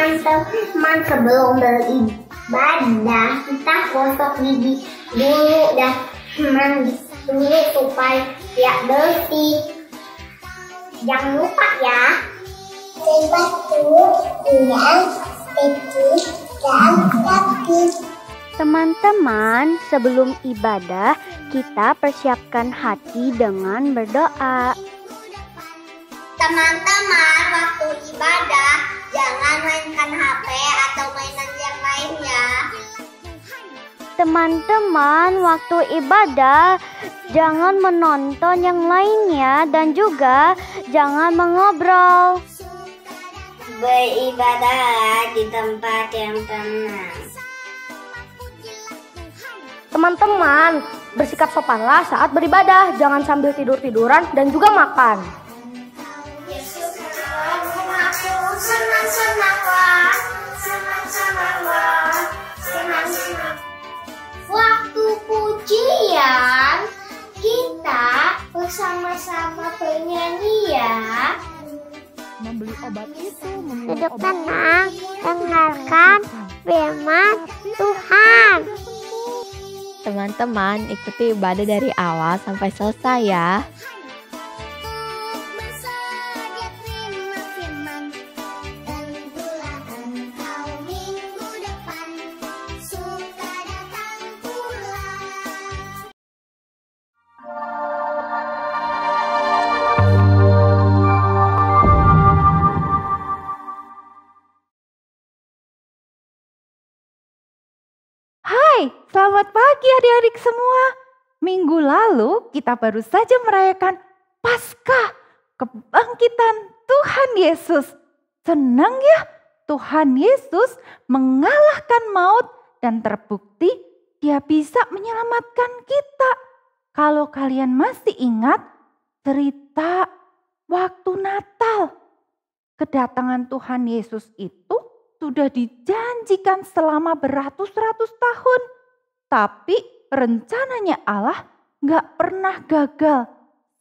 Teman-teman, sebelum beribadah kita gosok gigi dulu dan mandi dulu supaya bersih. Jangan lupa ya, batu dengan kaki dan kaki. Teman-teman, sebelum ibadah kita persiapkan hati dengan berdoa. Teman-teman, waktu ibadah jangan mainkan HP atau mainan yang lainnya. Teman-teman, waktu ibadah jangan menonton yang lainnya dan juga jangan mengobrol. Beribadah di tempat yang tenang. Teman-teman, bersikap sopanlah saat beribadah, jangan sambil tidur-tiduran dan juga makan. Yesus mengaku senang-senanglah. Waktu pujian kita bersama-sama bernyanyi ya. Membeli obat itu, Duduk tenang, dengarkan firman Tuhan. Teman-teman, ikuti ibadah dari awal sampai selesai ya. Selamat pagi adik-adik semua. Minggu lalu kita baru saja merayakan Paskah, kebangkitan Tuhan Yesus. Senang ya, Tuhan Yesus mengalahkan maut dan terbukti Dia bisa menyelamatkan kita. Kalau kalian masih ingat cerita waktu Natal, kedatangan Tuhan Yesus itu sudah dijanjikan selama beratus-ratus tahun. Tapi rencananya Allah gak pernah gagal.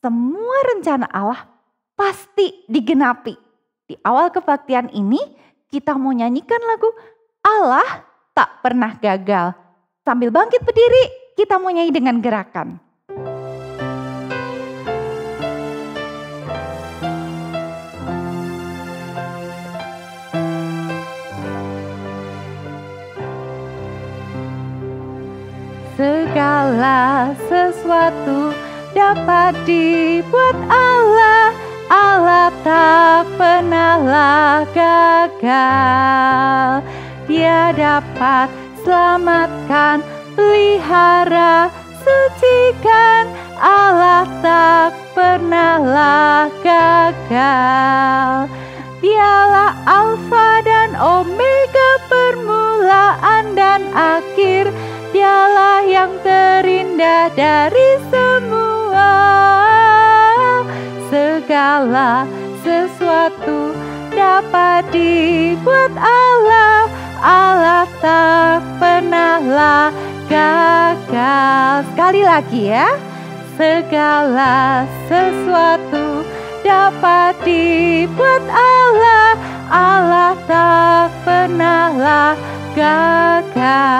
Semua rencana Allah pasti digenapi. Di awal kebaktian ini kita mau nyanyikan lagu Allah tak pernah gagal. Sambil bangkit berdiri kita mau nyanyi dengan gerakan. Segala sesuatu dapat dibuat Allah. Allah tak pernahlah gagal. Dia dapat selamatkan, pelihara, sucikan. Allah tak pernahlah gagal. Dialah Alfa dan Omega, permulaan dan akhir. Dialah yang terindah dari semua. Segala sesuatu dapat dibuat Allah. Allah tak pernahlah gagal. Sekali lagi ya. Segala sesuatu dapat dibuat Allah. Allah tak pernahlah gagal.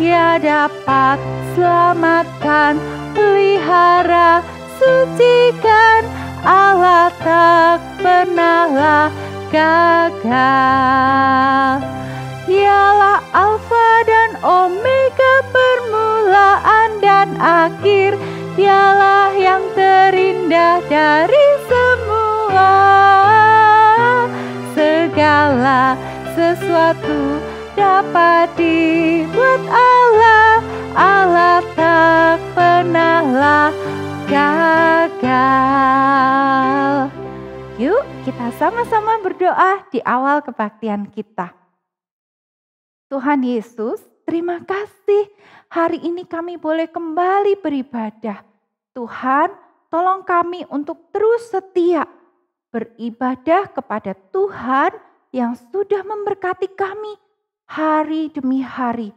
Dia dapat selamatkan, pelihara, sucikan. Allah tak pernahlah gagal. Dialah Alfa dan Omega, permulaan dan akhir. Dialah yang terindah dari semua. Segala sesuatu dapat dibuat Allah. Allah tak pernahlah gagal. Yuk kita sama-sama berdoa di awal kebaktian kita. Tuhan Yesus, terima kasih hari ini kami boleh kembali beribadah. Tuhan, tolong kami untuk terus setia beribadah kepada Tuhan yang sudah memberkati kami hari demi hari.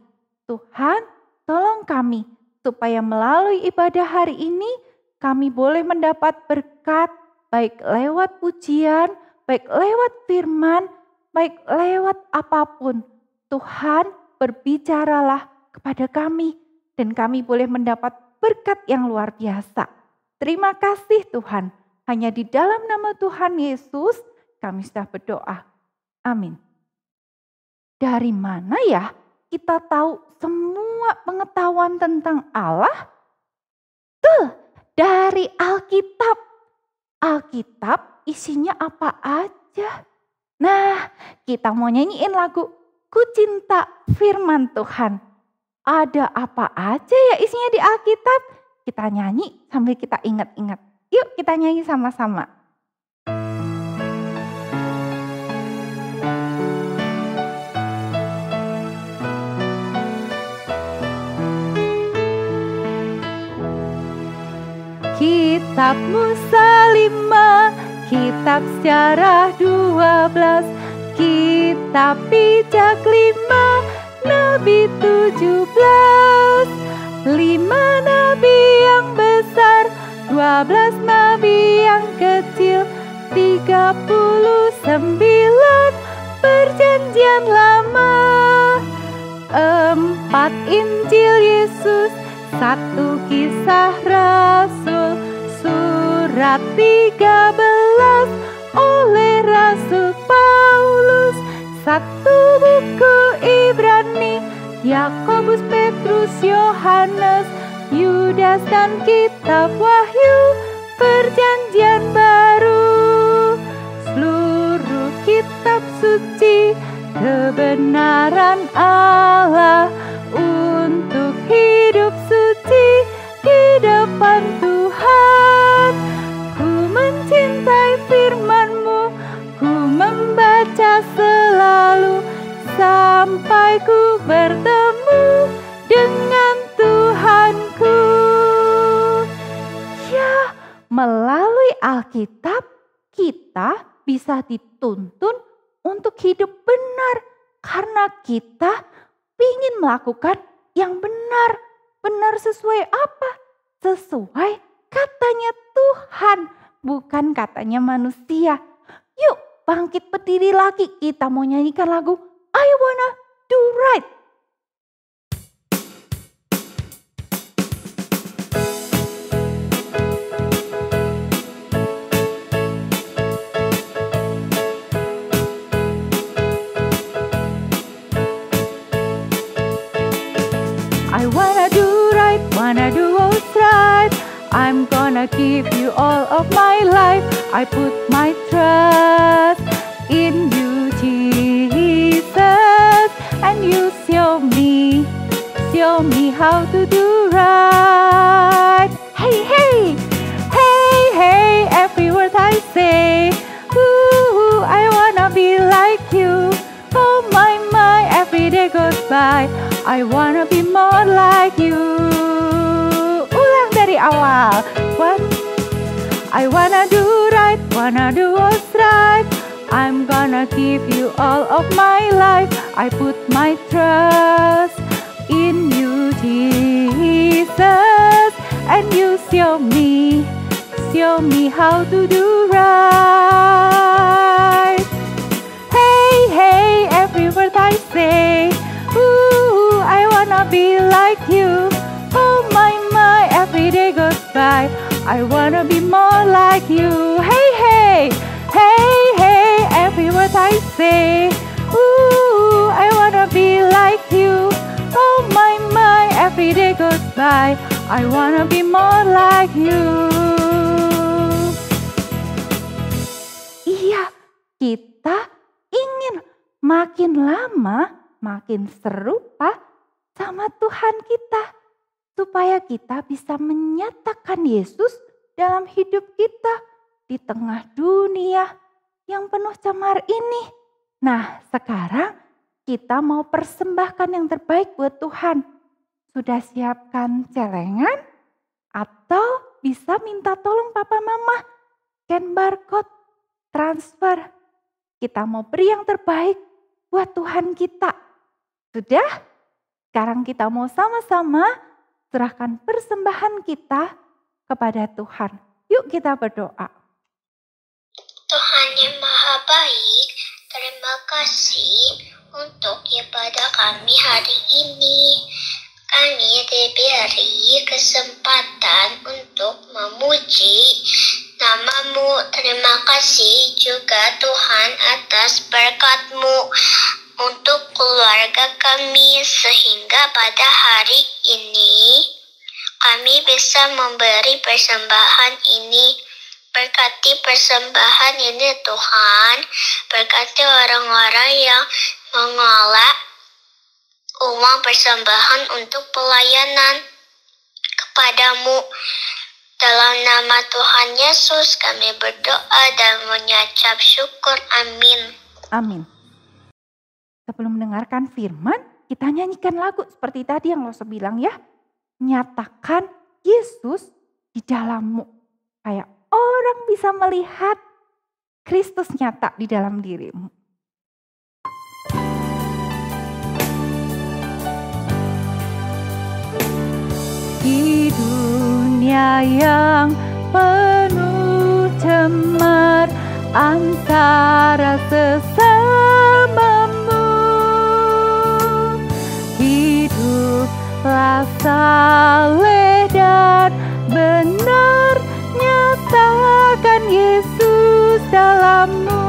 Tuhan, tolong kami supaya melalui ibadah hari ini kami boleh mendapat berkat baik lewat pujian, baik lewat firman, baik lewat apapun, Tuhan berbicaralah kepada kami dan kami boleh mendapat berkat yang luar biasa. Terima kasih Tuhan. Hanya di dalam nama Tuhan Yesus kami sudah berdoa. Amin. Dari mana ya kita tahu semua pengetahuan tentang Allah? Tuh, dari Alkitab. Alkitab isinya apa aja? Nah, kita mau nyanyiin lagu Ku Cinta Firman Tuhan. Ada apa aja ya isinya di Alkitab? Kita nyanyi sambil kita ingat-ingat. Yuk kita nyanyi sama-sama. Kitab Musa 5, Kitab Sejarah 12, Kitab Bijak 5, Nabi 17, 5 nabi yang besar, 12 nabi yang kecil, 39 perjanjian lama, 4 Injil Yesus, 1 Kisah Rasul, surat 13 oleh Rasul Paulus, 1 buku Ibrani, Yakobus, Petrus, Yohanes, Yudas dan Kitab Wahyu, Perjanjian Baru, seluruh kitab suci, kebenaran Allah untuk hidup suci di depan Tuhan. Ku mencintai firman-Mu, ku membaca selalu sampai ku bertemu dengan Tuhanku. Ya, melalui Alkitab kita bisa dituntun untuk hidup benar karena kita ingin melakukan yang benar. Benar sesuai apa? Sesuai katanya Tuhan, bukan katanya manusia. Yuk bangkit berdiri lagi, kita mau nyanyikan lagu I Wanna Do Right. I wanna do right, wanna do what's right. I'm gonna give you all of my life. I put my trust in you, Jesus. And you show me how to do right. Hey, hey, hey, hey, every word I say. Ooh, I wanna be like you. Oh my, every day goes by. I wanna be more like you. Ulang dari awal. I wanna do right, wanna do what's right. I'm gonna give you all of my life. I put my trust in you, Jesus. And you show me how to do right. Hey, hey, every word I say. Ooh, I wanna be like you. Oh my, every day goes by. I wanna be more like you. Hey, hey, hey, hey, every word I say. Ooh, I wanna be like you. Oh my, every day goes by. I wanna be more like you. Iya, kita ingin makin lama makin serupa sama Tuhan kita, supaya kita bisa menyatakan Yesus dalam hidup kita di tengah dunia yang penuh cemar ini. Nah, sekarang kita mau persembahkan yang terbaik buat Tuhan. Sudah siapkan celengan? Atau bisa minta tolong papa mama scan barcode transfer. Kita mau beri yang terbaik buat Tuhan kita. Sudah? Sekarang kita mau sama-sama serahkan persembahan kita kepada Tuhan. Yuk kita berdoa. Tuhan yang maha baik, Terima kasih untuk ibadah kami hari ini. Kami diberi kesempatan untuk memuji nama-Mu. Terima kasih juga Tuhan atas berkat-Mu untuk keluarga kami, sehingga pada hari ini kami bisa memberi persembahan ini. Berkati persembahan ini Tuhan, berkati orang-orang yang mengolah uang persembahan untuk pelayanan kepadamu. Dalam nama Tuhan Yesus kami berdoa dan mengucap syukur. Amin. Amin. Sebelum mendengarkan firman, kita nyanyikan lagu seperti tadi yang Lause bilang ya. Nyatakan Yesus di dalammu. Kayak orang bisa melihat Kristus nyata di dalam dirimu. Di dunia yang penuh cemar antara sesamamu, hiduplah saleh dan benar, nyatakan Yesus dalammu.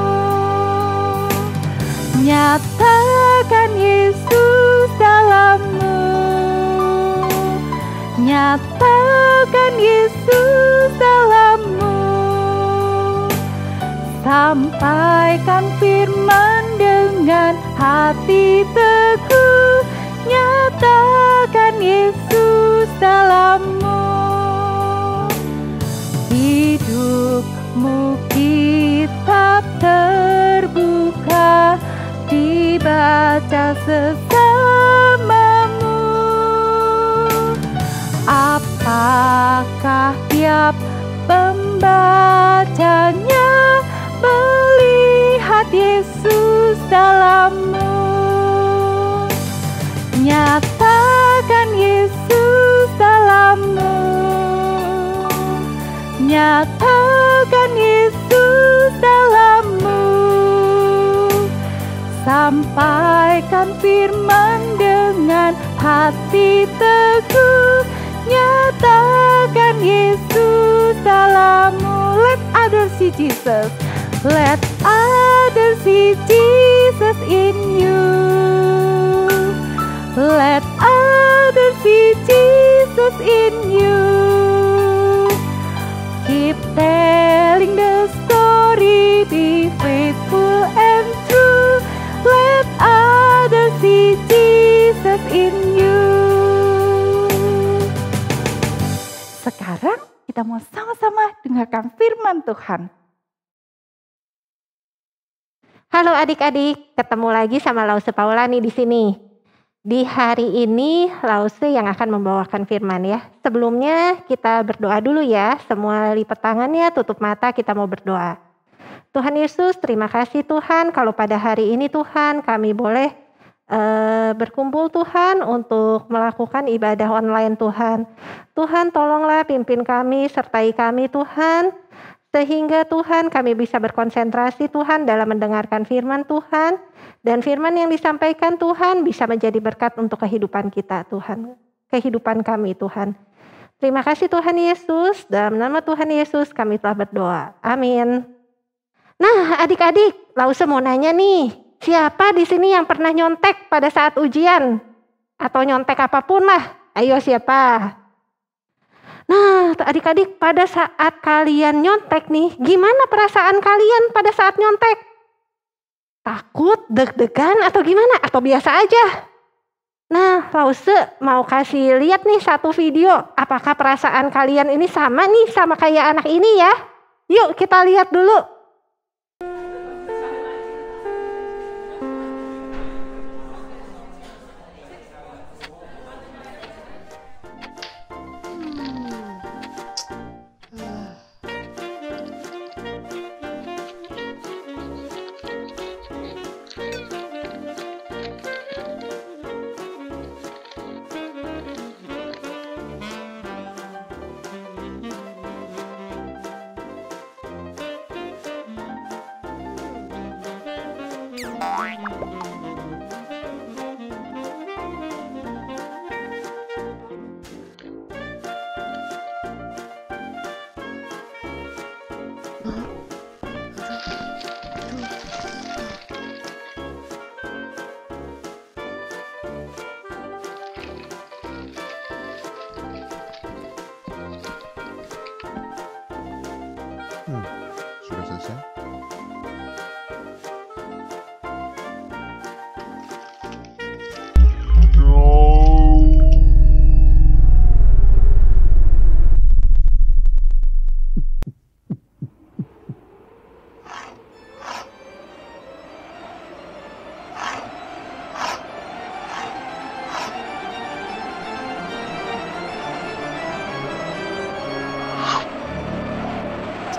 Nyatakan Yesus dalammu. Nyatakan Yesus dalammu. Sampaikan firman dengan hati teguh. Nyatakan Yesus dalammu. Hidupmu kitab terbuka, dibaca sesamamu. Apakah tiap pembacanya melihat Yesus dalammu? Nyatakan Yesus dalammu. Nyatakan Yesus dalammu. Sampaikan firman dengan hati teguh. Nyatakan Yesus dalammu. Let others see Jesus. Let others see Jesus in you. Let others see Jesus in you. Keep telling the story, be faithful and true. Let others see Jesus in you. Sekarang kita mau sama-sama dengarkan firman Tuhan. Halo adik-adik, ketemu lagi sama Lause Paulani di sini. Di hari ini Lause yang akan membawakan firman ya. Sebelumnya kita berdoa dulu ya. Semua lipat tangannya, tutup mata, kita mau berdoa. Tuhan Yesus, terima kasih Tuhan kalau pada hari ini Tuhan kami boleh berkumpul Tuhan untuk melakukan ibadah online Tuhan. Tuhan tolonglah pimpin kami, sertai kami Tuhan. Sehingga Tuhan kami bisa berkonsentrasi Tuhan dalam mendengarkan firman Tuhan. Dan firman yang disampaikan Tuhan bisa menjadi berkat untuk kehidupan kita Tuhan. Kehidupan kami Tuhan. Terima kasih Tuhan Yesus. Dalam nama Tuhan Yesus kami telah berdoa. Amin. Nah adik-adik, Lause mau nanya nih. Siapa di sini yang pernah nyontek pada saat ujian? Atau nyontek apapun lah. Ayo siapa? Nah adik-adik pada saat kalian nyontek nih, gimana perasaan kalian pada saat nyontek? Takut, deg-degan atau gimana? Atau biasa aja? Nah Lause mau kasih lihat nih satu video. Apakah perasaan kalian ini sama nih sama kayak anak ini ya? Yuk kita lihat dulu. Sudah selesai?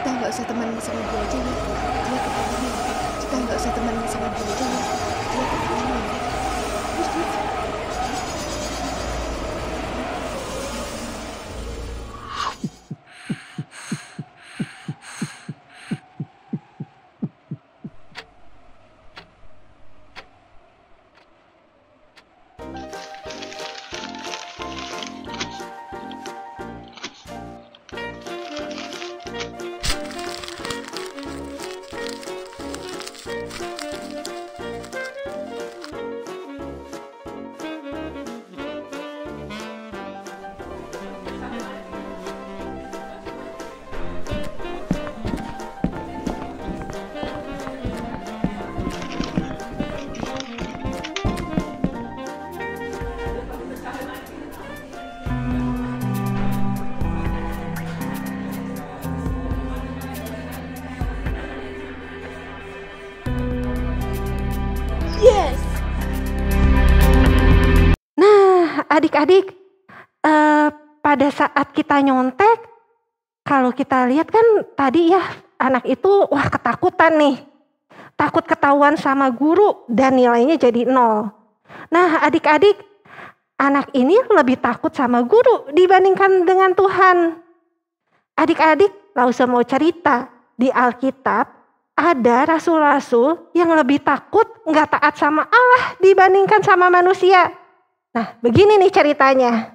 Kita nggak usah temenan sama dia aja ya. Dia ketahuan. Kita nggak usah temenan sama dia aja ya. Dia ketahuan. Adik-adik, pada saat kita nyontek, kalau kita lihat kan tadi ya anak itu wah ketakutan nih. Takut ketahuan sama guru dan nilainya jadi 0. Nah adik-adik, anak ini lebih takut sama guru dibandingkan dengan Tuhan. Adik-adik, nggak usah mau cerita, di Alkitab ada rasul-rasul yang lebih takut nggak taat sama Allah dibandingkan sama manusia. Nah, begini nih ceritanya.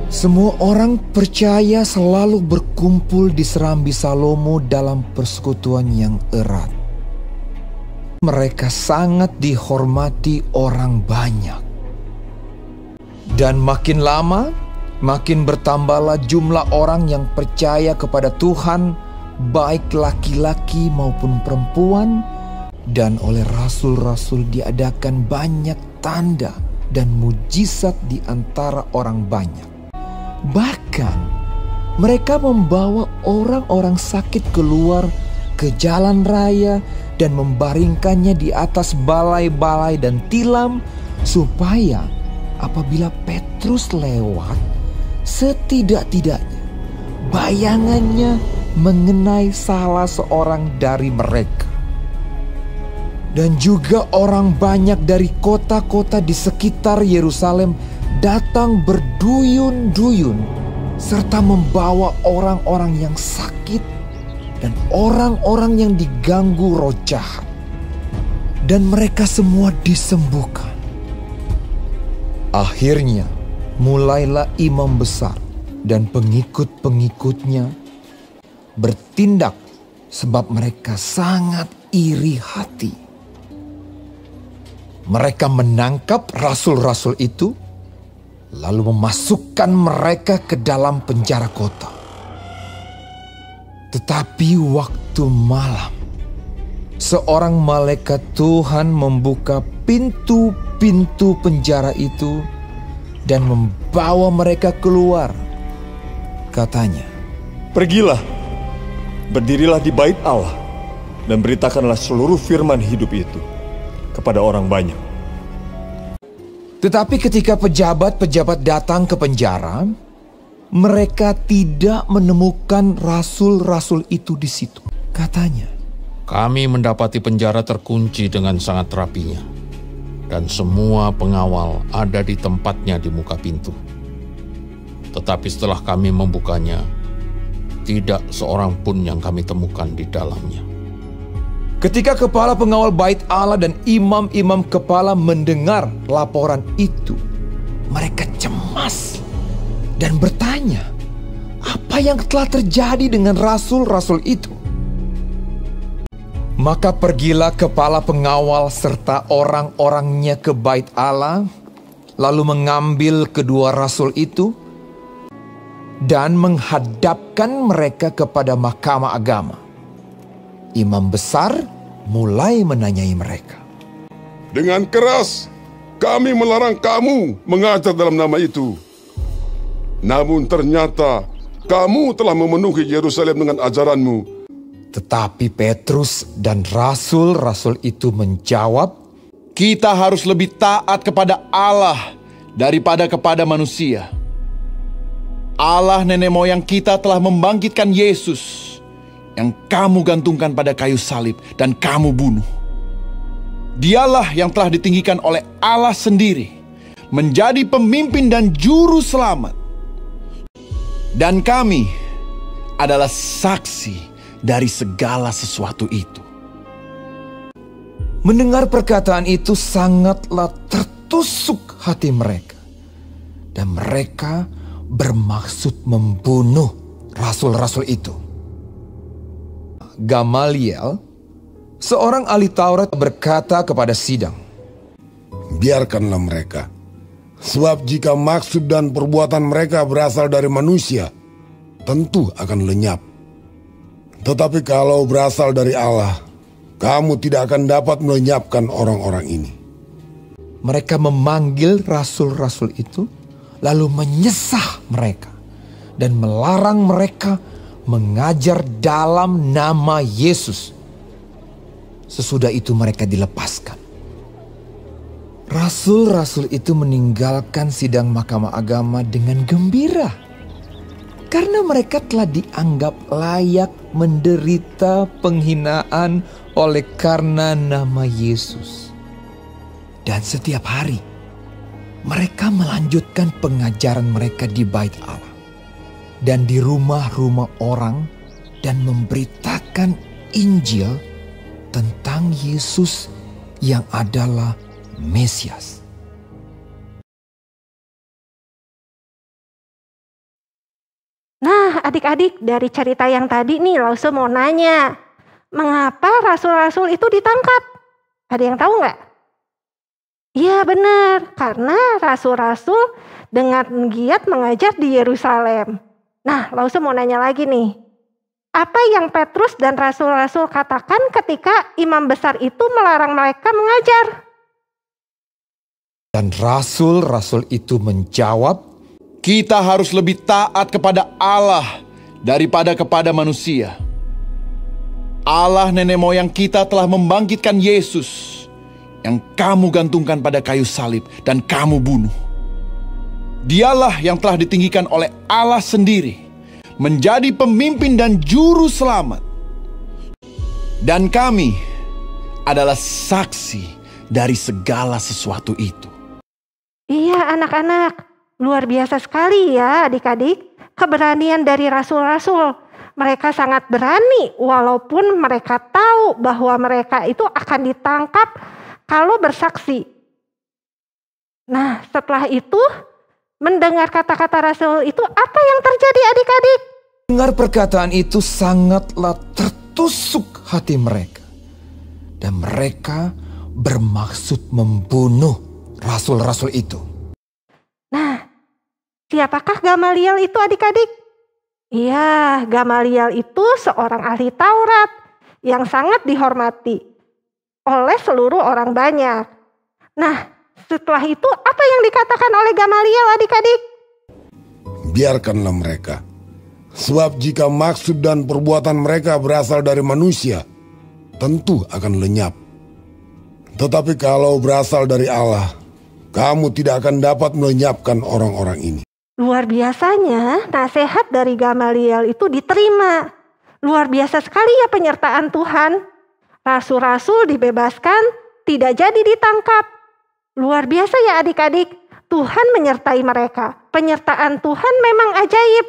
Semua orang percaya selalu berkumpul di Serambi Salomo dalam persekutuan yang erat. Mereka sangat dihormati orang banyak. Dan makin lama, makin bertambahlah jumlah orang yang percaya kepada Tuhan, baik laki-laki maupun perempuan, dan oleh rasul-rasul diadakan banyak tanda dan mujizat di antara orang banyak. Bahkan mereka membawa orang-orang sakit keluar ke jalan raya dan membaringkannya di atas balai-balai dan tilam, supaya apabila Petrus lewat, setidak-tidaknya bayangannya mengenai salah seorang dari mereka. Dan juga orang banyak dari kota-kota di sekitar Yerusalem datang berduyun-duyun, serta membawa orang-orang yang sakit dan orang-orang yang diganggu roh jahat. Dan mereka semua disembuhkan. Akhirnya mulailah imam besar dan pengikut-pengikutnya bertindak, sebab mereka sangat iri hati. Mereka menangkap rasul-rasul itu, lalu memasukkan mereka ke dalam penjara kota. Tetapi waktu malam, seorang malaikat Tuhan membuka pintu-pintu penjara itu dan membawa mereka keluar. Katanya, "Pergilah, berdirilah di bait Allah, dan beritakanlah seluruh firman hidup itu kepada orang banyak." Tetapi ketika pejabat-pejabat datang ke penjara, mereka tidak menemukan rasul-rasul itu di situ. Katanya, "Kami mendapati penjara terkunci dengan sangat rapinya, dan semua pengawal ada di tempatnya di muka pintu. Tetapi setelah kami membukanya, tidak seorang pun yang kami temukan di dalamnya." Ketika kepala pengawal bait Allah dan imam-imam kepala mendengar laporan itu, mereka cemas dan bertanya, apa yang telah terjadi dengan rasul-rasul itu? Maka pergilah kepala pengawal serta orang-orangnya ke bait Allah, lalu mengambil kedua rasul itu dan menghadapkan mereka kepada mahkamah agama. Imam besar mulai menanyai mereka. Dengan keras, kami melarang kamu mengajar dalam nama itu. Namun ternyata kamu telah memenuhi Yerusalem dengan ajaranmu. Tetapi Petrus dan rasul-rasul itu menjawab, kita harus lebih taat kepada Allah daripada kepada manusia. Allah nenek moyang kita telah membangkitkan Yesus yang kamu gantungkan pada kayu salib dan kamu bunuh. Dialah yang telah ditinggikan oleh Allah sendiri menjadi pemimpin dan juru selamat. Dan kami adalah saksi dari segala sesuatu itu. Mendengar perkataan itu sangatlah tertusuk hati mereka. Dan mereka bermaksud membunuh rasul-rasul itu. Gamaliel, seorang ahli Taurat, berkata kepada sidang, biarkanlah mereka. Sebab jika maksud dan perbuatan mereka berasal dari manusia, tentu akan lenyap. Tetapi kalau berasal dari Allah, kamu tidak akan dapat melenyapkan orang-orang ini. Mereka memanggil rasul-rasul itu, lalu menyesah mereka dan melarang mereka mengajar dalam nama Yesus. Sesudah itu mereka dilepaskan. Rasul-rasul itu meninggalkan sidang mahkamah agama dengan gembira, karena mereka telah dianggap layak menderita penghinaan oleh karena nama Yesus. Dan setiap hari mereka melanjutkan pengajaran mereka di bait Allah dan di rumah-rumah orang dan memberitakan Injil tentang Yesus yang adalah Mesias. Nah, adik-adik, dari cerita yang tadi nih, Lause mau nanya, mengapa rasul-rasul itu ditangkap? Ada yang tahu nggak? Iya benar, karena rasul-rasul dengan giat mengajar di Yerusalem. Nah, Lause mau nanya lagi nih, apa yang Petrus dan rasul-rasul katakan ketika imam besar itu melarang mereka mengajar? Dan rasul-rasul itu menjawab, kita harus lebih taat kepada Allah daripada kepada manusia. Allah nenek moyang kita telah membangkitkan Yesus yang kamu gantungkan pada kayu salib dan kamu bunuh. Dialah yang telah ditinggikan oleh Allah sendiri menjadi pemimpin dan juru selamat. Dan kami adalah saksi dari segala sesuatu itu. Iya anak-anak, luar biasa sekali ya adik-adik, keberanian dari rasul-rasul. Mereka sangat berani walaupun mereka tahu bahwa mereka itu akan ditangkap kalau bersaksi. Nah, setelah itu mendengar kata-kata rasul itu, apa yang terjadi adik-adik? Dengar perkataan itu sangatlah tertusuk hati mereka. Dan mereka bermaksud membunuh rasul-rasul itu. Nah, siapakah Gamaliel itu adik-adik? Iya, Gamaliel itu seorang ahli Taurat yang sangat dihormati oleh seluruh orang banyak. Nah, setelah itu apa yang dikatakan oleh Gamaliel adik-adik? Biarkanlah mereka. Sebab jika maksud dan perbuatan mereka berasal dari manusia, tentu akan lenyap. Tetapi kalau berasal dari Allah, kamu tidak akan dapat melenyapkan orang-orang ini. Luar biasanya nasihat dari Gamaliel itu diterima. Luar biasa sekali ya penyertaan Tuhan. Rasul-rasul dibebaskan, tidak jadi ditangkap. Luar biasa ya adik-adik, Tuhan menyertai mereka. Penyertaan Tuhan memang ajaib.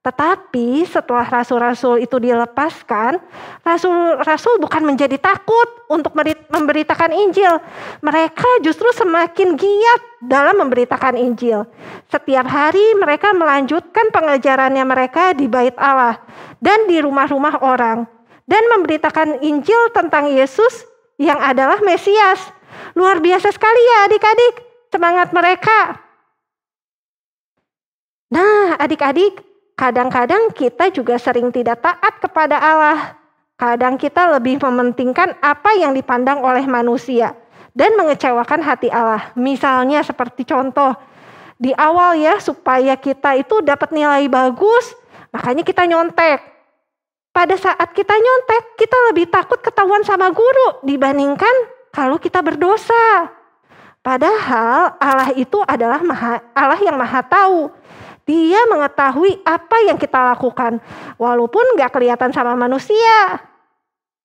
Tetapi setelah rasul-rasul itu dilepaskan, rasul-rasul bukan menjadi takut untuk memberitakan Injil. Mereka justru semakin giat dalam memberitakan Injil. Setiap hari mereka melanjutkan pengajarannya mereka di bait Allah dan di rumah-rumah orang. Dan memberitakan Injil tentang Yesus yang adalah Mesias. Luar biasa sekali ya adik-adik, semangat mereka. Nah adik-adik, kadang-kadang kita juga sering tidak taat kepada Allah. Kadang kita lebih mementingkan apa yang dipandang oleh manusia dan mengecewakan hati Allah. Misalnya seperti contoh, di awal ya supaya kita itu dapat nilai bagus, makanya kita nyontek. Pada saat kita nyontek, kita lebih takut ketahuan sama guru dibandingkan kalau kita berdosa. Padahal Allah itu adalah Allah yang maha tahu. Dia mengetahui apa yang kita lakukan, walaupun gak kelihatan sama manusia.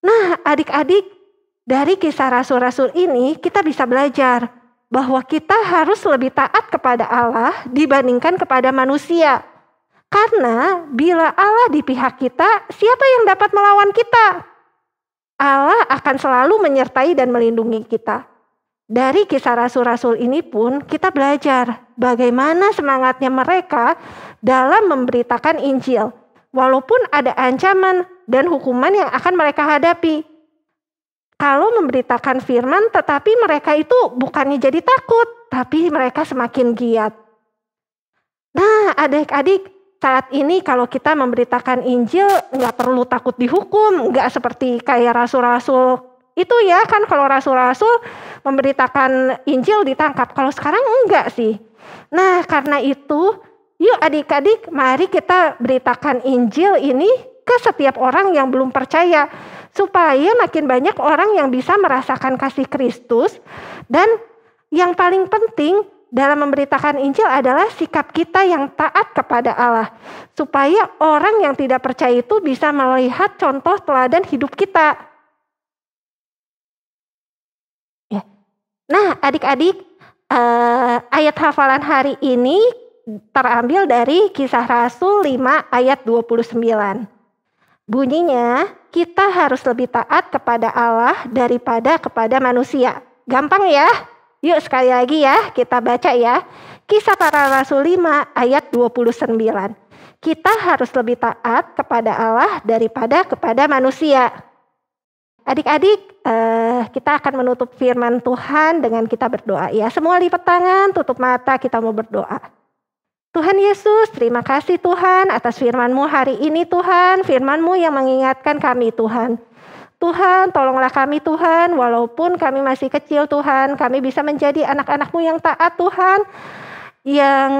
Nah adik-adik, dari kisah rasul-rasul ini kita bisa belajar bahwa kita harus lebih taat kepada Allah dibandingkan kepada manusia. Karena bila Allah di pihak kita, siapa yang dapat melawan kita? Allah akan selalu menyertai dan melindungi kita. Dari kisah rasul-rasul ini pun kita belajar bagaimana semangatnya mereka dalam memberitakan Injil. Walaupun ada ancaman dan hukuman yang akan mereka hadapi. Kalau memberitakan firman tetapi mereka itu bukannya jadi takut, tapi mereka semakin giat. Nah adik-adik, saat ini kalau kita memberitakan Injil nggak perlu takut dihukum, nggak seperti kayak rasul-rasul itu ya kan, kalau rasul-rasul memberitakan Injil ditangkap. Kalau sekarang enggak sih. Nah karena itu, yuk adik-adik mari kita beritakan Injil ini ke setiap orang yang belum percaya. Supaya makin banyak orang yang bisa merasakan kasih Kristus. Dan yang paling penting dalam memberitakan Injil adalah sikap kita yang taat kepada Allah. Supaya orang yang tidak percaya itu bisa melihat contoh teladan hidup kita. Nah adik-adik, ayat hafalan hari ini terambil dari Kisah Rasul 5 ayat 29. Bunyinya, kita harus lebih taat kepada Allah daripada kepada manusia. Gampang ya? Yuk sekali lagi ya, kita baca ya. Kisah Para Rasul 5 ayat 29. Kita harus lebih taat kepada Allah daripada kepada manusia. Adik-adik, kita akan menutup firman Tuhan dengan kita berdoa ya. Semua lipat tangan, tutup mata, kita mau berdoa. Tuhan Yesus, terima kasih Tuhan atas firman-Mu hari ini Tuhan. Firman-Mu yang mengingatkan kami Tuhan. Tuhan, tolonglah kami Tuhan, walaupun kami masih kecil Tuhan, kami bisa menjadi anak-anak-Mu yang taat Tuhan. Yang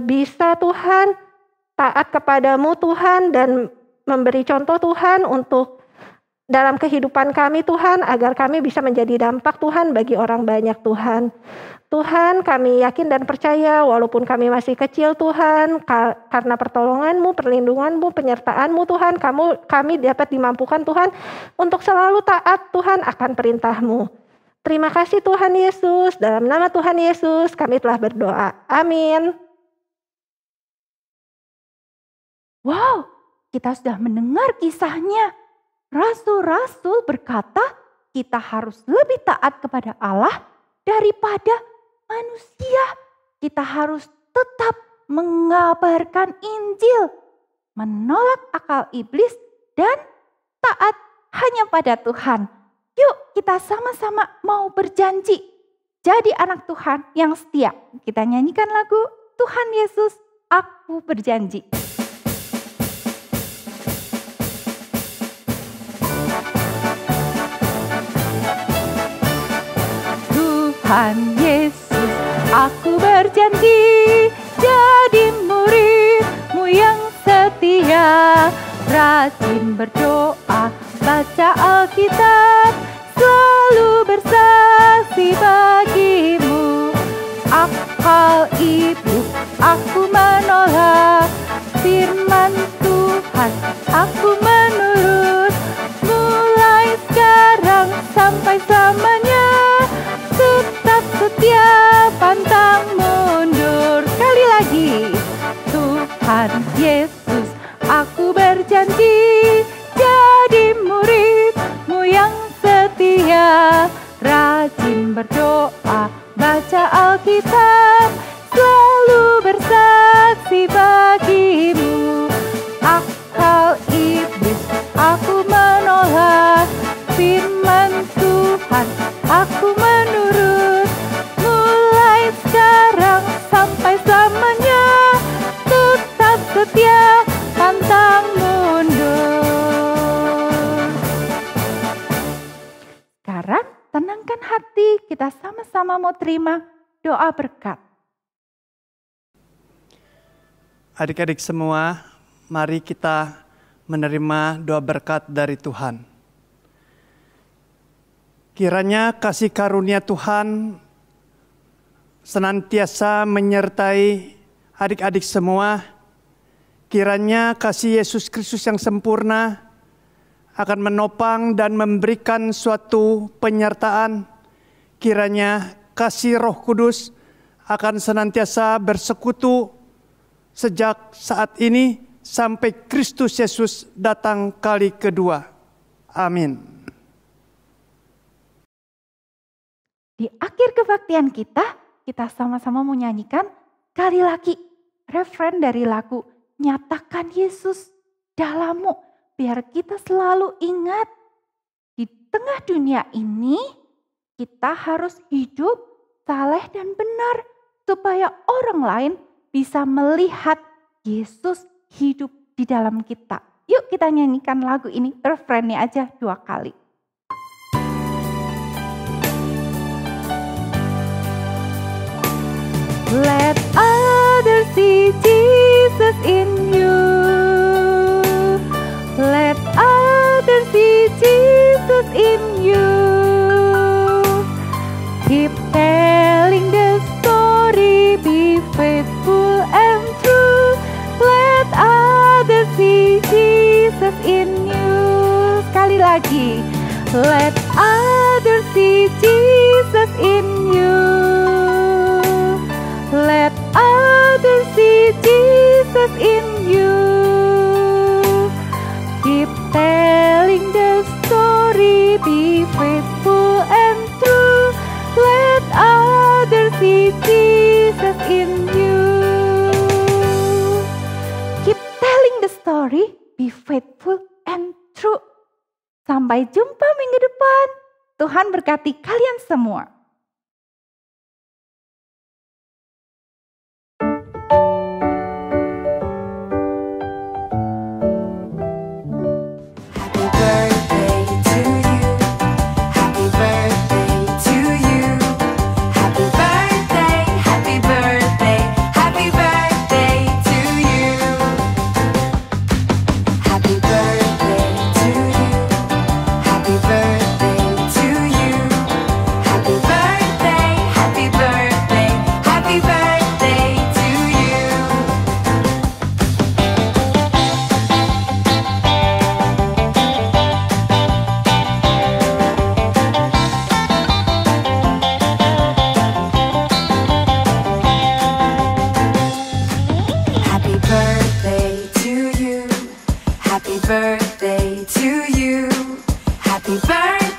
bisa Tuhan, taat kepadamu Tuhan dan memberi contoh Tuhan untuk dalam kehidupan kami Tuhan, agar kami bisa menjadi dampak Tuhan bagi orang banyak Tuhan. Tuhan, kami yakin dan percaya walaupun kami masih kecil Tuhan, karena pertolongan-Mu, perlindungan-Mu, penyertaan-Mu Tuhan, kami dapat dimampukan Tuhan untuk selalu taat Tuhan akan perintah-Mu. Terima kasih Tuhan Yesus, dalam nama Tuhan Yesus kami telah berdoa. Amin. Wow, kita sudah mendengar kisahnya. Rasul-rasul berkata, kita harus lebih taat kepada Allah daripada manusia. Kita harus tetap mengabarkan Injil, menolak akal iblis, dan taat hanya pada Tuhan. Yuk kita sama-sama mau berjanji jadi anak Tuhan yang setia. Kita nyanyikan lagu Tuhan Yesus, aku berjanji. Tuhan Yesus, aku berjanji jadi murid-Mu yang setia, rajin berdoa, baca Alkitab, selalu bersaksi bagi-Mu. Akal iblis aku menolak, firman Tuhan aku menurut, mulai sekarang sampai selamanya. Tetap setia, pantang mundur. Sekali lagi, Tuhan Yesus, berjanji jadi murid-Mu yang setia, rajin berdoa, baca Alkitab, selalu bersaksi bagi-Mu. Akal iblis aku menolak, firman Tuhan aku menurut. Mulai sekarang sampai selamanya, tetap setia, pantang mundur. Sekarang tenangkan hati, kita sama-sama mau terima doa berkat. Adik-adik semua, mari kita menerima doa berkat dari Tuhan. Kiranya kasih karunia Tuhan senantiasa menyertai adik-adik semua. Kiranya kasih Yesus Kristus yang sempurna akan menopang dan memberikan suatu penyertaan. Kiranya kasih Roh Kudus akan senantiasa bersekutu sejak saat ini sampai Kristus Yesus datang kali kedua. Amin. Di akhir kebaktian kita sama-sama menyanyikan kali lagi refren dari lagu Nyatakan Yesus Dalammu, biar kita selalu ingat di tengah dunia ini kita harus hidup saleh dan benar supaya orang lain bisa melihat Yesus hidup di dalam kita. Yuk kita nyanyikan lagu ini, refrennya aja 2 kali. Let others see Jesus in you. Let others see Jesus in you. Keep telling the story, be faithful and true. Let others see Jesus in you. Sekali lagi. Let others see Jesus in you. Let others see Jesus in you. Keep telling the story, be faithful and true. Let others see Jesus in you. Keep telling the story, be faithful and true. Sampai jumpa minggu depan. Tuhan berkati kalian semua. Happy birthday to you. Happy birthday.